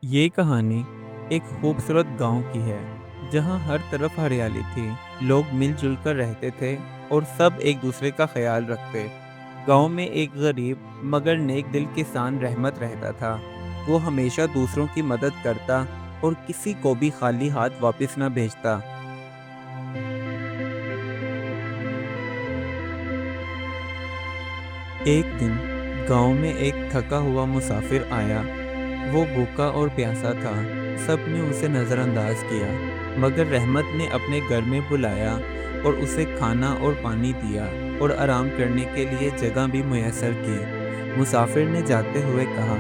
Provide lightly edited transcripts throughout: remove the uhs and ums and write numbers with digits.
ये कहानी एक खूबसूरत गांव की है जहां हर तरफ हरियाली थी। लोग मिलजुल कर रहते थे और सब एक दूसरे का ख्याल रखते। गांव में एक गरीब मगर नेक दिल किसान रहमत रहता था। वो हमेशा दूसरों की मदद करता और किसी को भी खाली हाथ वापस न भेजता। एक दिन गांव में एक थका हुआ मुसाफिर आया। वो भूखा और प्यासा था। सबने उसे नज़रअंदाज किया, मगर रहमत ने अपने घर में बुलाया और उसे खाना और पानी दिया और आराम करने के लिए जगह भी मुयस्सर की। मुसाफिर ने जाते हुए कहा,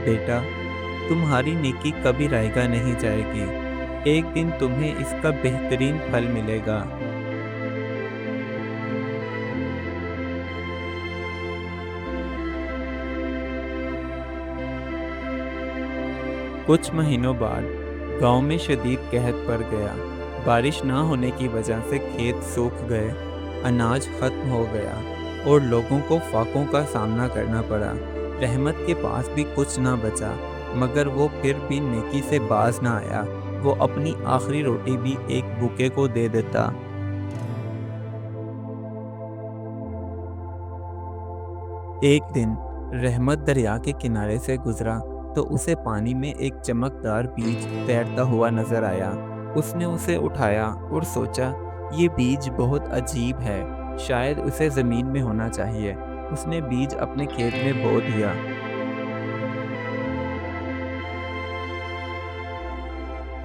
बेटा, तुम्हारी नेकी कभी रायगा नहीं जाएगी। एक दिन तुम्हें इसका बेहतरीन फल मिलेगा। कुछ महीनों बाद गांव में शदीद कहत पड़ गया। बारिश ना होने की वजह से खेत सूख गए, अनाज खत्म हो गया और लोगों को फाकों का सामना करना पड़ा। रहमत के पास भी कुछ ना बचा, मगर वो फिर भी नेकी से बाज ना आया। वो अपनी आखिरी रोटी भी एक भूखे को दे देता। एक दिन रहमत दरिया के किनारे से गुजरा तो उसे पानी में एक चमकदार बीज तैरता हुआ नजर आया। उसने उसे उठाया और सोचा, ये बीज बहुत अजीब है, शायद उसे जमीन में होना चाहिए। उसने बीज अपने खेत में बो दिया।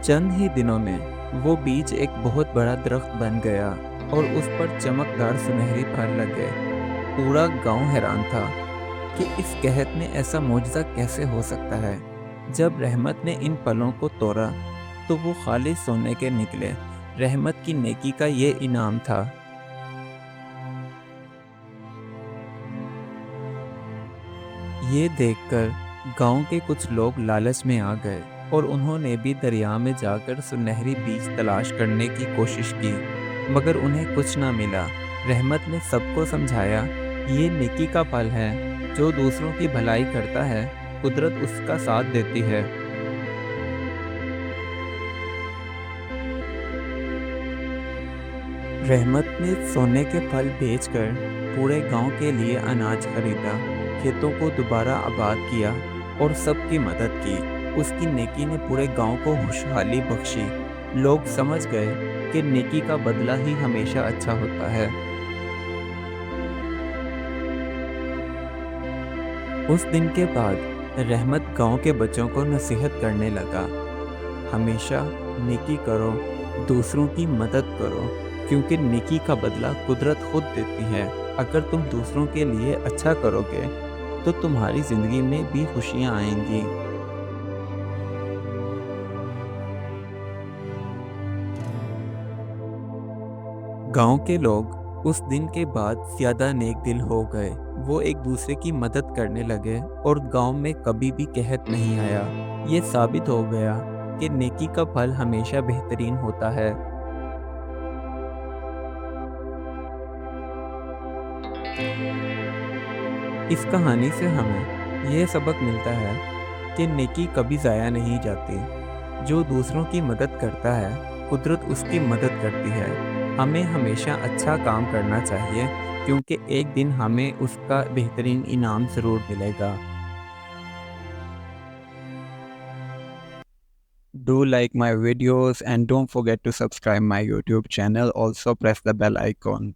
चंद ही दिनों में वो बीज एक बहुत बड़ा दरख्त बन गया और उस पर चमकदार सुनहरी फल लगे। पूरा गांव हैरान था कि इस कहत में ऐसा मौजज़ा कैसे हो सकता है। जब रहमत ने इन फलों को तोड़ा तो वो खालिस सोने के निकले। रहमत की नेकी का ये इनाम था। ये देखकर गांव के कुछ लोग लालच में आ गए और उन्होंने भी दरिया में जाकर सुनहरी बीज तलाश करने की कोशिश की, मगर उन्हें कुछ ना मिला। रहमत ने सबको समझाया, ये नेकी का फल है। जो दूसरों की भलाई करता है, कुदरत उसका साथ देती है। रहमत ने सोने के फल बेचकर पूरे गांव के लिए अनाज खरीदा, खेतों को दोबारा आबाद किया और सबकी मदद की। उसकी नेकी ने पूरे गांव को खुशहाली बख्शी। लोग समझ गए कि नेकी का बदला ही हमेशा अच्छा होता है। उस दिन के बाद रहमत गांव के बच्चों को नसीहत करने लगा, हमेशा नेकी करो, दूसरों की मदद करो, क्योंकि नेकी का बदला कुदरत खुद देती है। अगर तुम दूसरों के लिए अच्छा करोगे तो तुम्हारी ज़िंदगी में भी खुशियाँ आएंगी। गांव के लोग उस दिन के बाद ज़्यादा नेक दिल हो गए। वो एक दूसरे की मदद करने लगे और गांव में कभी भी कहत नहीं आया। ये साबित हो गया कि नेकी का फल हमेशा बेहतरीन होता है। इस कहानी से हमें यह सबक मिलता है कि नेकी कभी ज़ाया नहीं जाती। जो दूसरों की मदद करता है, कुदरत उसकी मदद करती है। हमें हमेशा अच्छा काम करना चाहिए, क्योंकि एक दिन हमें उसका बेहतरीन इनाम ज़रूर मिलेगा। Do like my videos and don't forget to subscribe my YouTube channel. Also press the bell icon.